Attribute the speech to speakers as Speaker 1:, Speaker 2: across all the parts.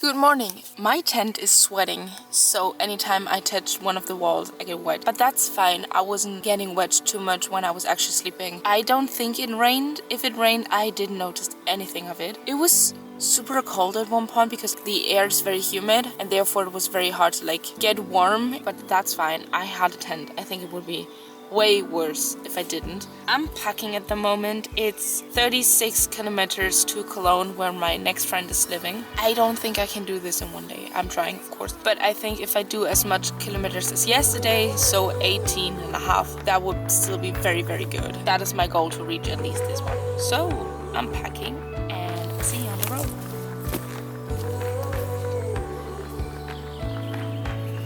Speaker 1: Good morning. My tent is sweating, so anytime I touch one of the walls, I get wet. But that's fine. I wasn't getting wet too much when I was actually sleeping. I don't think it rained. If it rained, I didn't notice anything of it. It was super cold at one point because the air is very humid and therefore it was very hard to get warm, but that's fine. I had a tent. I think it would be way worse if I didn't. I'm packing at the moment. It's 36 kilometers to Cologne, where my next friend is living. I don't think I can do this in one day. I'm trying, of course. But I think if I do as much kilometers as yesterday, so 18 and a half, that would still be very, very good. That is my goal, to reach at least this one. So I'm packing and see you on the road.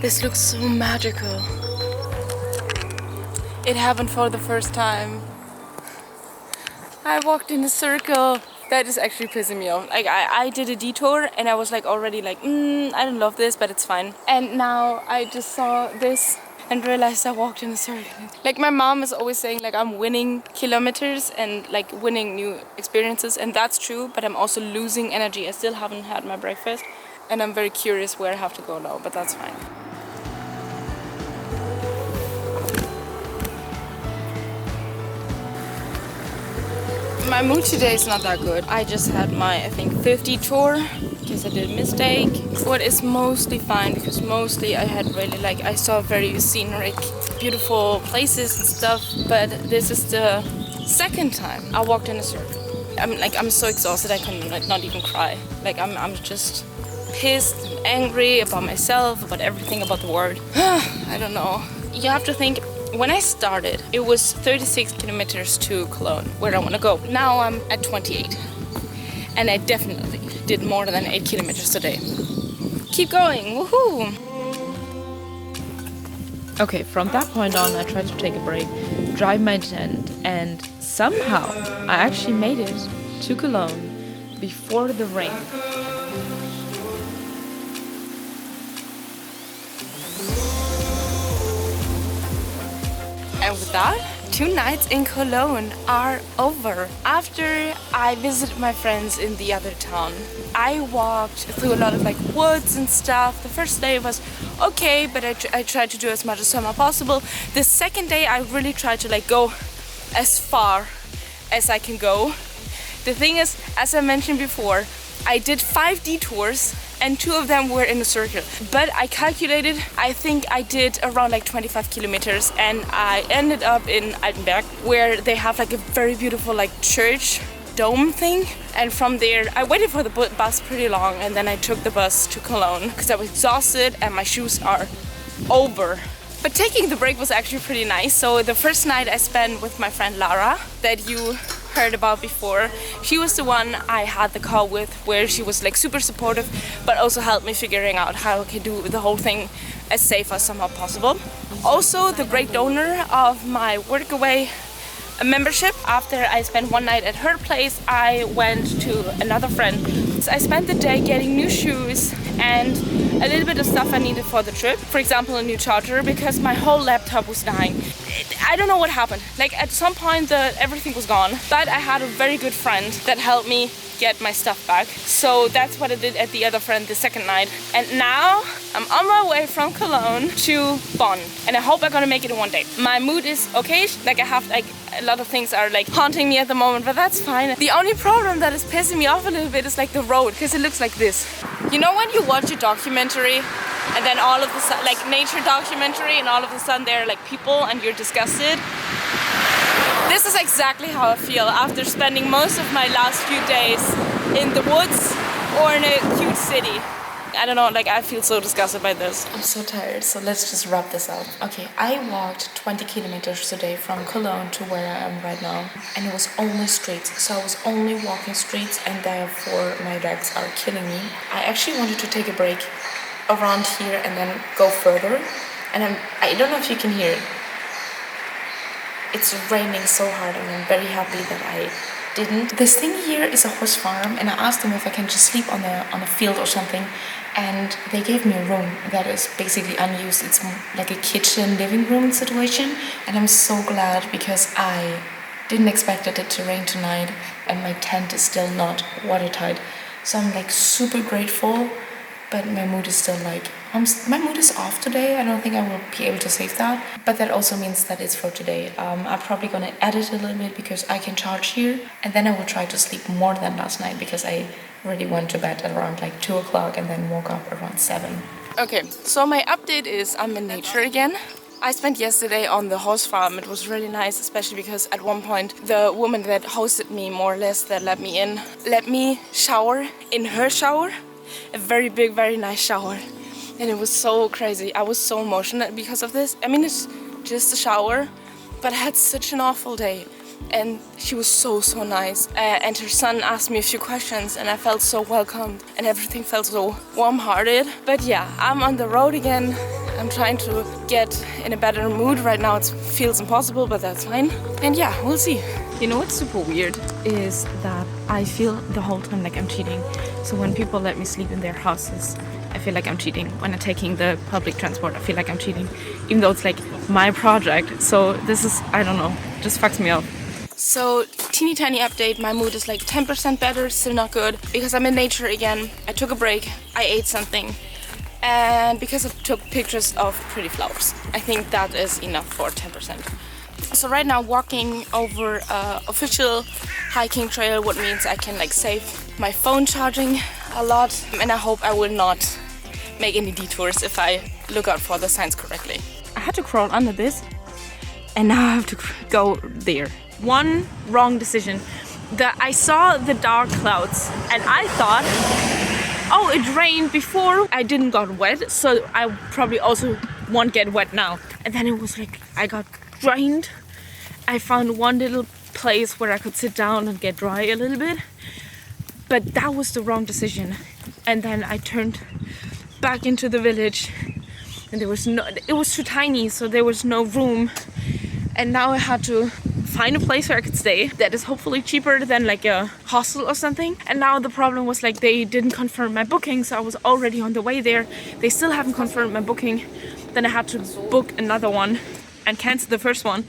Speaker 1: This looks so magical. It happened for the first time. I walked in a circle. That is actually pissing me off. I did a detour and I was already I don't love this, but it's fine. And now I just saw this and realized I walked in a circle. My mom is always saying I'm winning kilometers and winning new experiences, and that's true, but I'm also losing energy. I still haven't had my breakfast and I'm very curious where I have to go now, but that's fine. My mood today is not that good. I just had my, I think, 50 tour because I did a mistake. What is mostly fine, because mostly I had really I saw very scenic, beautiful places and stuff, but this is the second time I walked in a circle. I'm so exhausted I can not even cry. I'm just pissed and angry about myself, about everything, about the world. I don't know. You have to think, when I started, it was 36 kilometers to Cologne, where I want to go. Now I'm at 28. And I definitely did more than 8 kilometers a day. Keep going, woohoo!
Speaker 2: Okay, from that point on, I tried to take a break, drive my tent, and somehow I actually made it to Cologne before the rain.
Speaker 1: And with that, 2 nights in Cologne are over. After I visited my friends in the other town, I walked through a lot of woods and stuff. The first day was okay, but I tried to do as much as possible. The second day I really tried to go as far as I can go. The thing is, as I mentioned before, I did 5 detours and 2 of them were in a circle. But I calculated, I think I did around 25 kilometers, and I ended up in Altenberg, where they have a very beautiful church dome thing. And from there, I waited for the bus pretty long, and then I took the bus to Cologne because I was exhausted and my shoes are over. But taking the break was actually pretty nice. So the first night I spent with my friend Lara, that you heard about before. She was the one I had the call with, where she was super supportive, but also helped me figuring out how I could do the whole thing as safe as somehow possible. Also, the great donor of my Workaway membership. After I spent 1 night at her place, I went to another friend. So I spent the day getting new shoes and a little bit of stuff I needed for the trip. For example, a new charger, because my whole laptop was dying. I don't know what happened. At some point, everything was gone. But I had a very good friend that helped me get my stuff back. So that's what I did at the other friend the second night. And now I'm on my way from Cologne to Bonn. And I hope I'm gonna make it in one day. My mood is okay. I have a lot of things are haunting me at the moment, but that's fine. The only problem that is pissing me off a little bit is the road, because it looks like this. You know when you watch a documentary and then all of a sudden, nature documentary, and all of a sudden there are people and you're disgusted? This is exactly how I feel after spending most of my last few days in the woods or in a cute city. I don't know, I feel so disgusted by this. I'm so tired, so let's just wrap this up. Okay, I walked 20 kilometers today from Cologne to where I am right now, and it was only streets. So I was only walking streets, and therefore my legs are killing me. I actually wanted to take a break around here and then go further, and I don't know if you can hear it. It's raining so hard, and I'm very happy that I didn't. This thing here is a horse farm, and I asked them if I can just sleep on a field or something, and they gave me a room that is basically unused. It's like a kitchen living room situation, and I'm so glad, because I didn't expect it to rain tonight, and my tent is still not watertight. So I'm super grateful but my mood is still like, my mood is off today. I don't think I will be able to save that, but that also means that it's for today. I'm probably gonna edit a little bit because I can charge here, and then I will try to sleep more than last night because I already went to bed at around like 2 o'clock and then woke up around 7. Okay, so my update is I'm in nature again. I spent yesterday on the horse farm. It was really nice, especially because at one point the woman that hosted me, more or less, that let me in, let me shower in her shower. A very big, very nice shower. And it was so crazy. I was so emotional because of this. I mean, it's just a shower, but I had such an awful day. And she was so nice. And her son asked me a few questions and I felt so welcomed and everything felt so warm-hearted. But yeah, I'm on the road again. I'm trying to get in a better mood. Right now it feels impossible, but that's fine. And yeah, we'll see. You know what's super weird is that I feel the whole time like I'm cheating. So when people let me sleep in their houses, I feel like I'm cheating. When I'm taking the public transport, I feel like I'm cheating. Even though it's like my project. So this is, I don't know, just fucks me up. So, teeny tiny update, my mood is like 10% better, still not good, because I'm in nature again. I took a break, I ate something, and because I took pictures of pretty flowers. I think that is enough for 10%. So right now walking over official hiking trail, what means I can like save my phone charging a lot, and I hope I will not make any detours if I look out for the signs correctly. I had to crawl under this, and now I have to go there. One wrong decision. I saw the dark clouds and I thought, oh, it rained before. I didn't got wet, so I probably also won't get wet now. And then it was like I got drained. I found one little place where I could sit down and get dry a little bit, but that was the wrong decision. And then I turned back into the village and it was too tiny, so there was no room. And now I had to find a place where I could stay that is hopefully cheaper than like a hostel or something. And now the problem was like they didn't confirm my booking, so I was already on the way there. They still haven't confirmed my booking. Then I had to book another one and cancel the first one.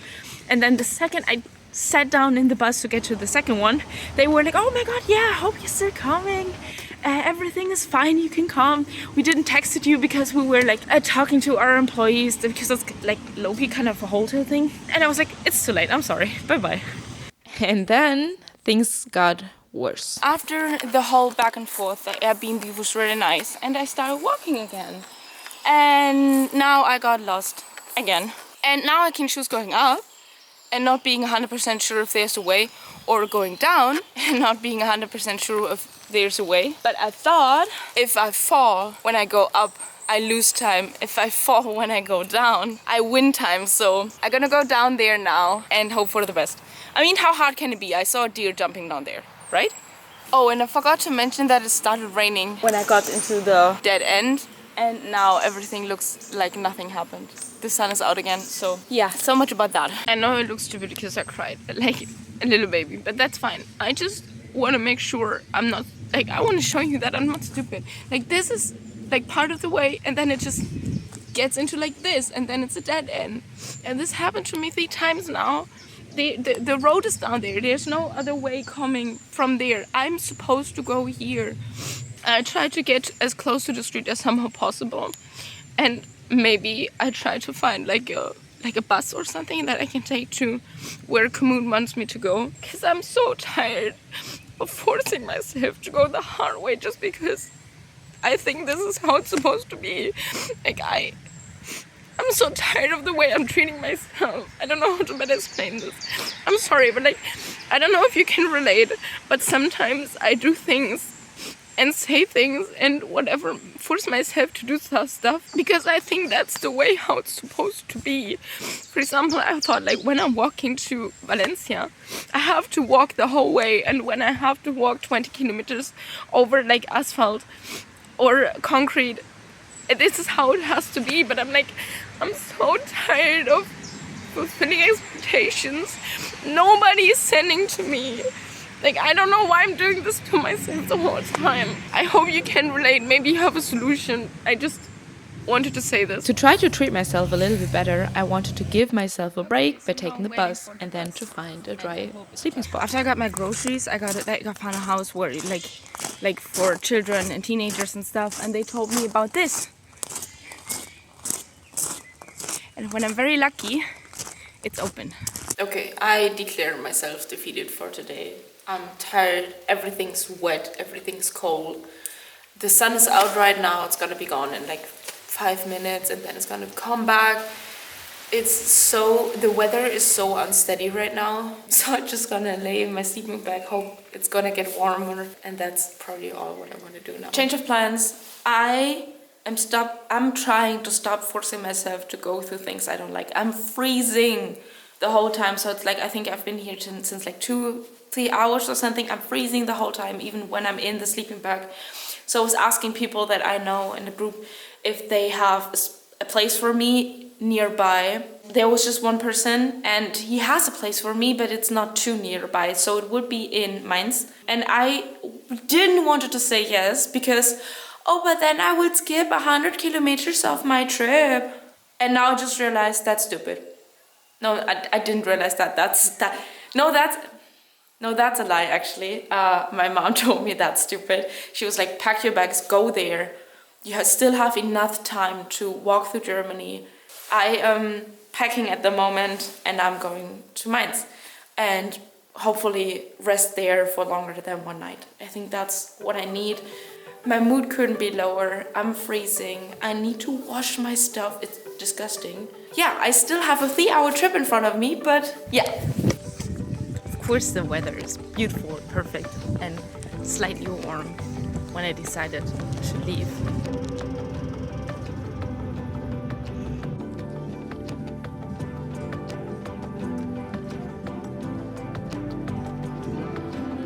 Speaker 1: And then the second I sat down in the bus to get to the second one, they were like, oh my god, yeah, I hope you're still coming. Everything is fine, you can come. We didn't text you because we were like talking to our employees because it's like low-key kind of a hotel thing. And I was like, it's too late, I'm sorry, bye-bye. And then things got worse. After the whole back and forth, the Airbnb was really nice and I started walking again. And now I got lost again. And now I can choose going up and not being 100% sure if there's a way, or going down and not being 100% sure if there's a way. But I thought if I fall when I go up, I lose time. If I fall when I go down, I win time. So I'm gonna go down there now and hope for the best. I mean, how hard can it be? I saw a deer jumping down there, right? Oh, and I forgot to mention that it started raining when I got into the dead end. And now everything looks like nothing happened. The sun is out again, so yeah, so much about that. I know it looks stupid because I cried like a little baby, but that's fine. I just want to make sure I'm not, like, I want to show you that I'm not stupid. Like, this is like part of the way, and then it just gets into like this, and then it's a dead end. And this happened to me 3 times now. The road is down there. There's no other way coming from there. I'm supposed to go here. I try to get as close to the street as somehow possible, and maybe I try to find like a bus or something that I can take to where Komoot wants me to go, because I'm so tired of forcing myself to go the hard way just because I think this is how it's supposed to be. Like, I'm so tired of the way I'm treating myself. I don't know how to better explain this. I'm sorry, but like, I don't know if you can relate, but sometimes I do things and say things and whatever, force myself to do stuff because I think that's the way how it's supposed to be. For example, I thought like when I'm walking to Valencia, I have to walk the whole way, and when I have to walk 20 kilometers over like asphalt or concrete, this is how it has to be. But I'm like, I'm so tired of fulfilling expectations nobody is sending to me. Like, I don't know why I'm doing this to myself the whole time. I hope you can relate. Maybe you have a solution. I just wanted to say this.
Speaker 2: To try to treat myself a little bit better, I wanted to give myself a break by taking the bus and then to find a dry sleeping spot.
Speaker 1: After I got my groceries, I found a house where like for children and teenagers and stuff, and they told me about this. And when I'm very lucky, it's open. Okay, I declare myself defeated for today. I'm tired, everything's wet, everything's cold. The sun is out right now, it's gonna be gone in like 5 minutes and then it's gonna come back. The weather is so unsteady right now, so I'm just gonna lay in my sleeping bag, hope it's gonna get warmer, and that's probably all what I want to do now. Change of plans. I'm trying to stop forcing myself to go through things I don't like. I'm freezing the whole time, so it's like I think I've been here since like 2-3 hours or something. I'm freezing the whole time, even when I'm in the sleeping bag. So I was asking people that I know in the group if they have a place for me nearby. There was just one person and he has a place for me, but it's not too nearby, so it would be in Mainz. And I didn't want to say yes because, but then I would skip 100 kilometers of my trip. And now I just realized that's stupid. No, I didn't realize that. That's a lie, actually. My mom told me that's stupid. She was like, pack your bags, go there. You still have enough time to walk through Germany. I am packing at the moment and I'm going to Mainz. And hopefully rest there for longer than one night. I think that's what I need. My mood couldn't be lower. I'm freezing. I need to wash my stuff. It's disgusting. Yeah, I still have a 3-hour trip in front of me, but yeah. Of course the weather is beautiful, perfect, and slightly warm when I decided to leave.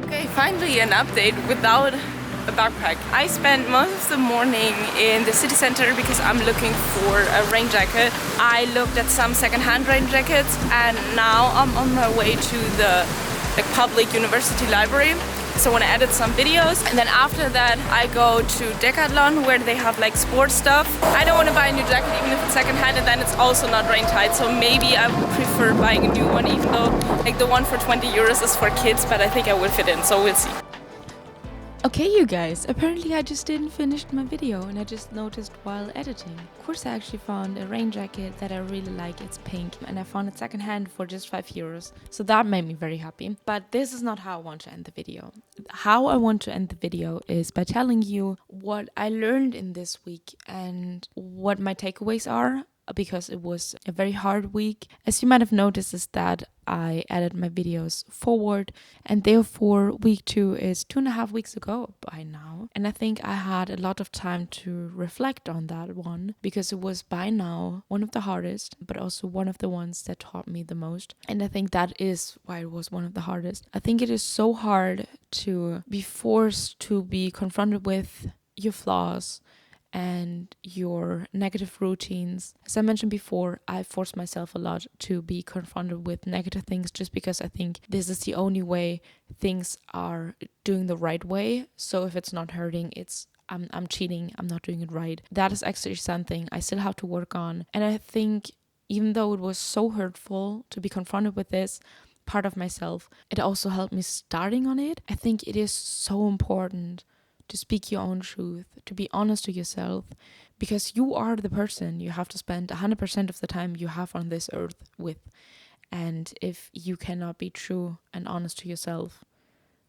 Speaker 1: Okay, finally an update without a backpack. I spent most of the morning in the city center because I'm looking for a rain jacket. I looked at some second-hand rain jackets and now I'm on my way to the public university library. So I want to edit some videos, and then after that I go to Decathlon where they have like sports stuff. I don't want to buy a new jacket even if it's second-hand, and then it's also not rain tight, so maybe I would prefer buying a new one, even though like the one for 20 euros is for kids, but I think I will fit in, so we'll see.
Speaker 2: Okay, you guys, apparently I just didn't finish my video and I just noticed while editing. Of course, I actually found a rain jacket that I really like. It's pink and I found it secondhand for just 5 euros. So that made me very happy. But this is not how I want to end the video. How I want to end the video is by telling you what I learned in this week and what my takeaways are, because it was a very hard week. As you might have noticed, is that I added my videos forward, and therefore week 2 is 2.5 weeks ago by now. And I think I had a lot of time to reflect on that one, because it was by now one of the hardest, but also one of the ones that taught me the most. And I think that is why it was one of the hardest. I think it is so hard to be forced to be confronted with your flaws and your negative routines. As I mentioned before, I forced myself a lot to be confronted with negative things just because I think this is the only way things are doing the right way. So if it's not hurting, I'm cheating, I'm not doing it right. That is actually something I still have to work on. And I think even though it was so hurtful to be confronted with this part of myself, it also helped me starting on it. I think it is so important to speak your own truth, to be honest to yourself, because you are the person you have to spend 100% of the time you have on this earth with. And if you cannot be true and honest to yourself,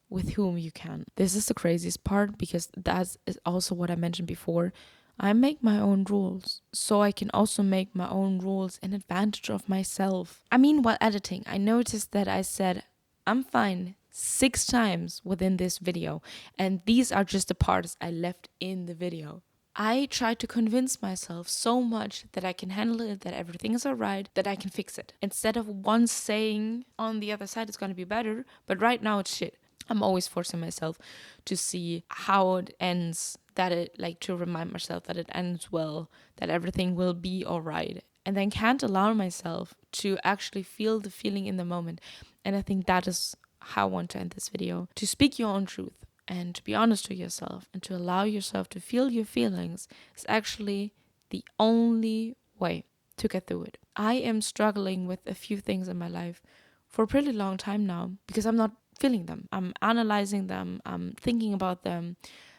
Speaker 2: with whom you can? This is the craziest part, because that is also what I mentioned before. I make my own rules, so I can also make my own rules in advantage of myself. I mean, while editing, I noticed that I said, I'm fine 6 times within this video, and these are just the parts I left in the video. I try to convince myself so much that I can handle it, that everything is alright, that I can fix it, instead of once saying on the other side it's gonna be better, but right now it's shit. I'm always forcing myself to see how it ends, to remind myself that it ends well, that everything will be alright, and then can't allow myself to actually feel the feeling in the moment. And I think that is how I want to end this video. To speak your own truth and to be honest to yourself and to allow yourself to feel your feelings is actually the only way to get through it. I am struggling with a few things in my life for a pretty long time now because I'm not feeling them. I'm analyzing them. I'm thinking about them.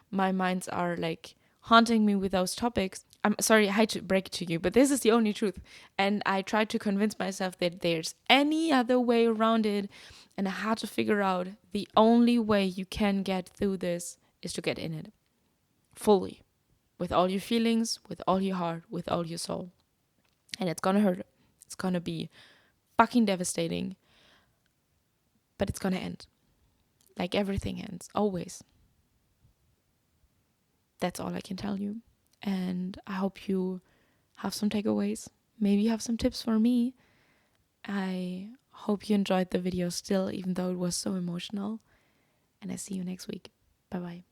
Speaker 2: My minds are like haunting me with those topics. I'm sorry, I hate to break it to you, but this is the only truth. And I tried to convince myself that there's any other way around it. And I had to figure out the only way you can get through this is to get in it fully, with all your feelings, with all your heart, with all your soul. And it's gonna hurt. It's gonna be fucking devastating. But it's gonna end. Like everything ends, always. That's all I can tell you. And I hope you have some takeaways. Maybe you have some tips for me. I hope you enjoyed the video still, even though it was so emotional. And I see you next week. Bye-bye.